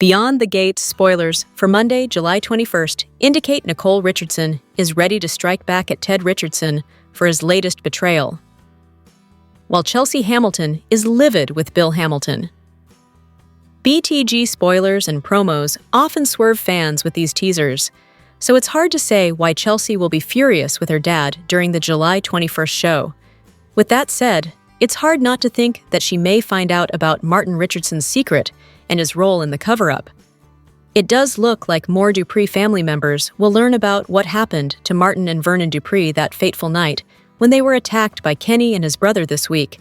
Beyond the Gates spoilers for Monday, July 21st indicate Nicole Richardson is ready to strike back at Ted Richardson for his latest betrayal, while Chelsea Hamilton is livid with Bill Hamilton. BTG spoilers and promos often swerve fans with these teasers, so it's hard to say why Chelsea will be furious with her dad during the July 21st show. With that said, it's hard not to think that she may find out about Martin Richardson's secret and his role in the cover-up. It does look like more Dupree family members will learn about what happened to Martin and Vernon Dupree that fateful night when they were attacked by Kenny and his brother this week,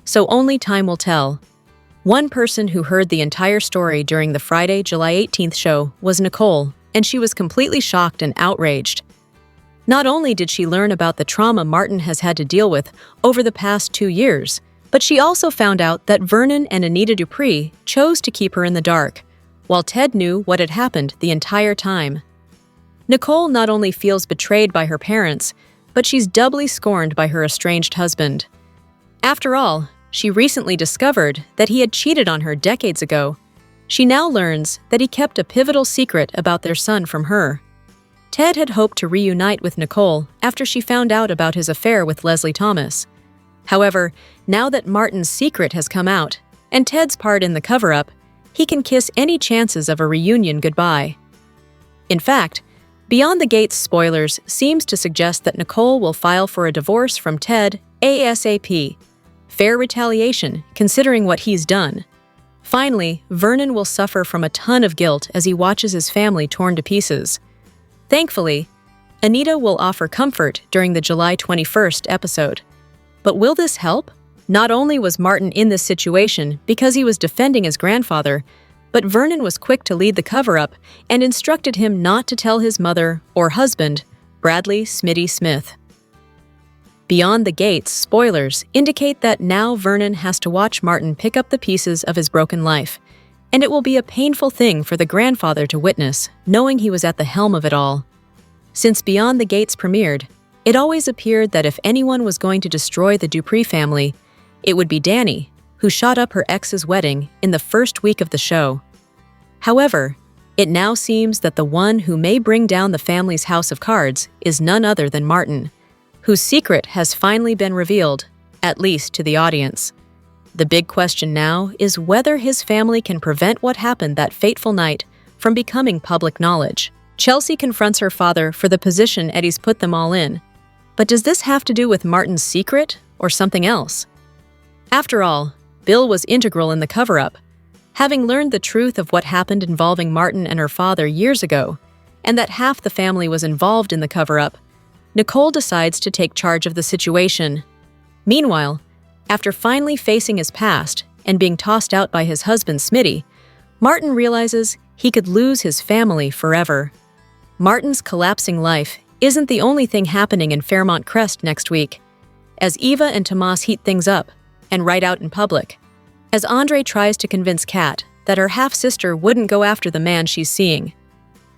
so only time will tell. One person who heard the entire story during the Friday, July 18th show was Nicole, and she was completely shocked and outraged. Not only did she learn about the trauma Martin has had to deal with over the past 2 years, but she also found out that Vernon and Anita Dupree chose to keep her in the dark, while Ted knew what had happened the entire time. Nicole not only feels betrayed by her parents, but she's doubly scorned by her estranged husband. After all, she recently discovered that he had cheated on her decades ago. She now learns that he kept a pivotal secret about their son from her. Ted had hoped to reunite with Nicole after she found out about his affair with Leslie Thomas. However, now that Martin's secret has come out, and Ted's part in the cover-up, he can kiss any chances of a reunion goodbye. In fact, Beyond the Gates spoilers seems to suggest that Nicole will file for a divorce from Ted ASAP. Fair retaliation, considering what he's done. Finally, Vernon will suffer from a ton of guilt as he watches his family torn to pieces. Thankfully, Anita will offer comfort during the July 21st episode. But will this help? Not only was Martin in this situation because he was defending his grandfather, but Vernon was quick to lead the cover-up and instructed him not to tell his mother or husband, Bradley Smitty Smith. Beyond the Gates spoilers indicate that now Vernon has to watch Martin pick up the pieces of his broken life, and it will be a painful thing for the grandfather to witness, knowing he was at the helm of it all. Since Beyond the Gates premiered, it always appeared that if anyone was going to destroy the Dupree family, it would be Danny, who shot up her ex's wedding in the first week of the show. However, it now seems that the one who may bring down the family's house of cards is none other than Martin, whose secret has finally been revealed, at least to the audience. The big question now is whether his family can prevent what happened that fateful night from becoming public knowledge. Chelsea confronts her father for the position Eddie's put them all in. But does this have to do with Martin's secret or something else? After all, Bill was integral in the cover-up. Having learned the truth of what happened involving Martin and her father years ago, and that half the family was involved in the cover-up, Nicole decides to take charge of the situation. Meanwhile, after finally facing his past and being tossed out by his husband Smitty, Martin realizes he could lose his family forever. Martin's collapsing life isn't the only thing happening in Fairmont Crest next week, as Eva and Tomas heat things up and write out in public, as Andre tries to convince Kat that her half-sister wouldn't go after the man she's seeing.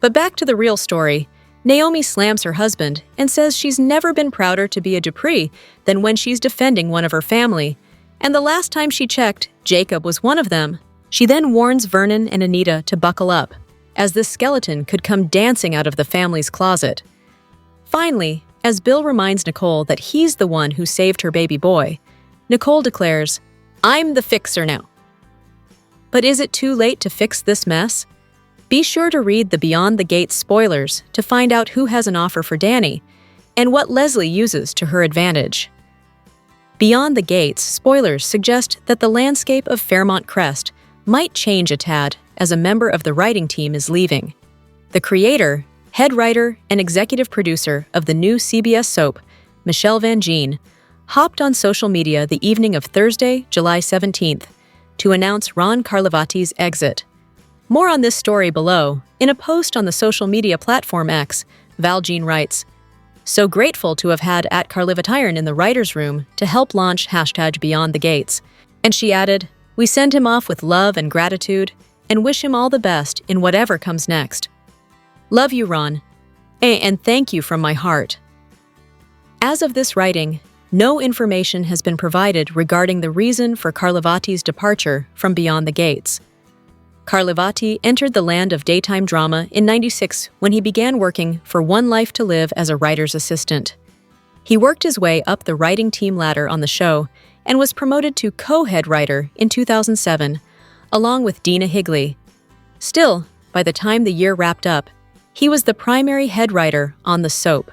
But back to the real story, Naomi slams her husband and says she's never been prouder to be a Dupree than when she's defending one of her family, and the last time she checked, Jacob was one of them. She then warns Vernon and Anita to buckle up, as this skeleton could come dancing out of the family's closet. Finally, as Bill reminds Nicole that he's the one who saved her baby boy, Nicole declares, "I'm the fixer now." But is it too late to fix this mess? Be sure to read the Beyond the Gates spoilers to find out who has an offer for Danny and what Leslie uses to her advantage. Beyond the Gates spoilers suggest that the landscape of Fairmont Crest might change a tad as a member of the writing team is leaving. The creator, head writer, and executive producer of the new CBS soap, Michelle Van Gene, hopped on social media the evening of Thursday, July 17th, to announce Ron Carlivati's exit. More on this story below. In a post on the social media platform X, Val Jean writes, "So grateful to have had @Carlivatiron in the writer's room to help launch #BeyondTheGates." And she added, "We send him off with love and gratitude and wish him all the best in whatever comes next. Love you, Ron. And thank you from my heart." As of this writing, no information has been provided regarding the reason for Carlivati's departure from Beyond the Gates. Carlivati entered the land of daytime drama in '96 when he began working for One Life to Live as a writer's assistant. He worked his way up the writing team ladder on the show and was promoted to co-head writer in 2007, along with Dina Higley. Still, by the time the year wrapped up, he was the primary head writer on the soap.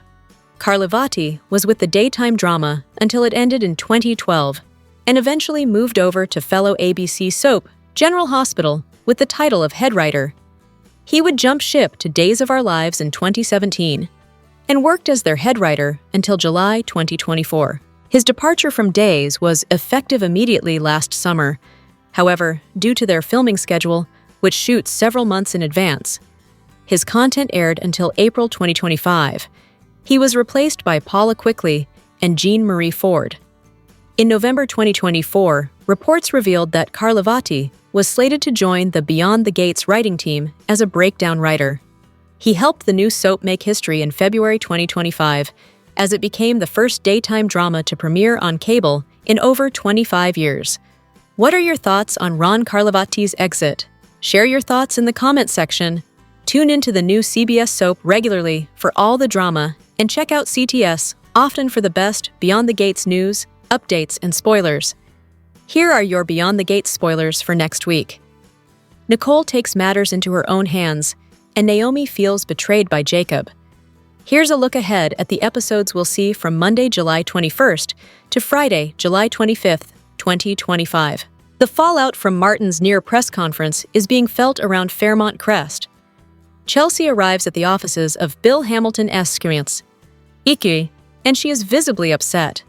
Carlivati was with the daytime drama until it ended in 2012 and eventually moved over to fellow ABC soap General Hospital with the title of head writer. He would jump ship to Days of Our Lives in 2017 and worked as their head writer until July 2024. His departure from Days was effective immediately last summer. However, due to their filming schedule, which shoots several months in advance, his content aired until April 2025. He was replaced by Paula Quickly and Jean Marie Ford. In November 2024, reports revealed that Carlivati was slated to join the Beyond the Gates writing team as a breakdown writer. He helped the new soap make history in February 2025, as it became the first daytime drama to premiere on cable in over 25 years. What are your thoughts on Ron Carlivati's exit? Share your thoughts in the comment section. Tune into the new CBS soap regularly for all the drama, and check out CTS often for the best Beyond the Gates news, updates, and spoilers. Here are your Beyond the Gates spoilers for next week. Nicole takes matters into her own hands, and Naomi feels betrayed by Jacob. Here's a look ahead at the episodes we'll see from Monday, July 21st to Friday, July 25th, 2025. The fallout from Martin's near press conference is being felt around Fairmont Crest. Chelsea arrives at the offices of Bill Hamilton Esquimance, Iki, and she is visibly upset.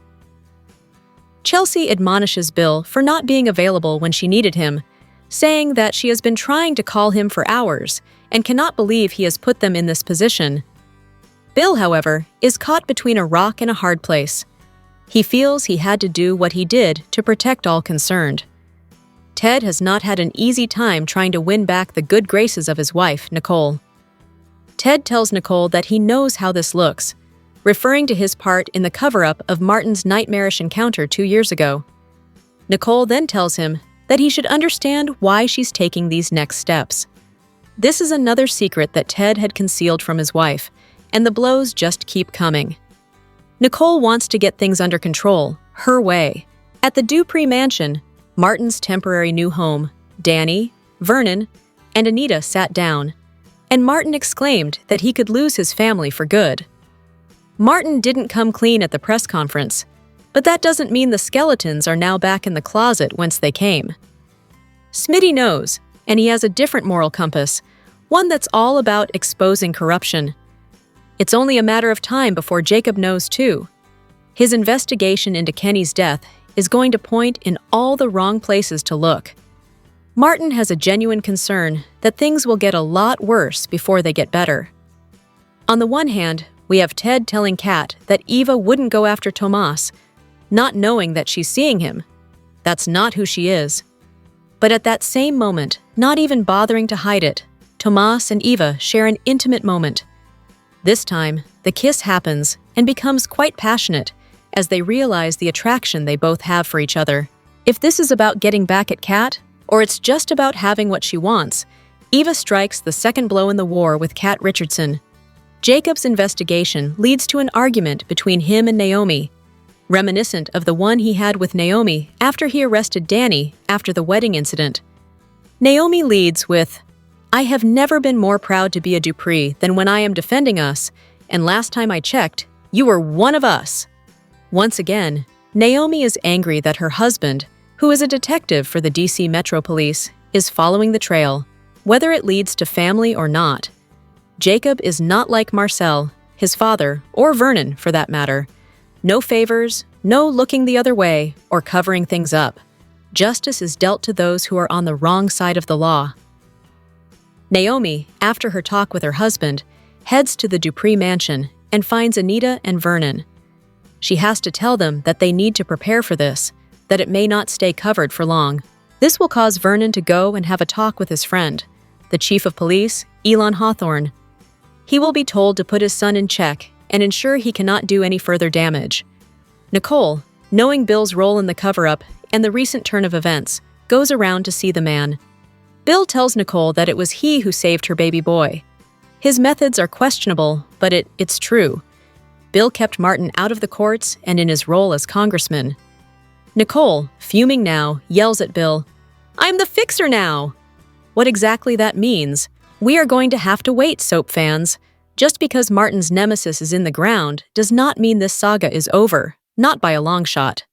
Chelsea admonishes Bill for not being available when she needed him, saying that she has been trying to call him for hours and cannot believe he has put them in this position. Bill, however, is caught between a rock and a hard place. He feels he had to do what he did to protect all concerned. Ted has not had an easy time trying to win back the good graces of his wife, Nicole. Ted tells Nicole that he knows how this looks, referring to his part in the cover-up of Martin's nightmarish encounter 2 years ago. Nicole then tells him that he should understand why she's taking these next steps. This is another secret that Ted had concealed from his wife, and the blows just keep coming. Nicole wants to get things under control, her way. At the Dupree mansion, Martin's temporary new home, Danny, Vernon, and Anita sat down, and Martin exclaimed that he could lose his family for good. Martin didn't come clean at the press conference, but that doesn't mean the skeletons are now back in the closet whence they came. Smitty knows, and he has a different moral compass, one that's all about exposing corruption. It's only a matter of time before Jacob knows too. His investigation into Kenny's death is going to point in all the wrong places to look. Martin has a genuine concern that things will get a lot worse before they get better. On the one hand, we have Ted telling Kat that Eva wouldn't go after Tomas, not knowing that she's seeing him. That's not who she is. But at that same moment, not even bothering to hide it, Tomas and Eva share an intimate moment. This time, the kiss happens and becomes quite passionate as they realize the attraction they both have for each other. If this is about getting back at Kat, or it's just about having what she wants, Eva strikes the second blow in the war with Kat Richardson. Jacob's investigation leads to an argument between him and Naomi, reminiscent of the one he had with Naomi after he arrested Danny after the wedding incident. Naomi leads with, "I have never been more proud to be a Dupree than when I am defending us, and last time I checked, you were one of us." Once again, Naomi is angry that her husband, who is a detective for the DC Metro Police, is following the trail, whether it leads to family or not. Jacob is not like Marcel, his father, or Vernon for that matter. No favors, no looking the other way, or covering things up. Justice is dealt to those who are on the wrong side of the law. Naomi, after her talk with her husband, heads to the Dupree mansion and finds Anita and Vernon. She has to tell them that they need to prepare for this, that it may not stay covered for long. This will cause Vernon to go and have a talk with his friend, the chief of police, Elon Hawthorne. He will be told to put his son in check and ensure he cannot do any further damage. Nicole, knowing Bill's role in the cover-up and the recent turn of events, goes around to see the man. Bill tells Nicole that it was he who saved her baby boy. His methods are questionable, but it's true. Bill kept Martin out of the courts and in his role as congressman. Nicole, fuming now, yells at Bill, "I'm the fixer now!" What exactly that means, we are going to have to wait, soap fans. Just because Martin's nemesis is in the ground does not mean this saga is over, not by a long shot.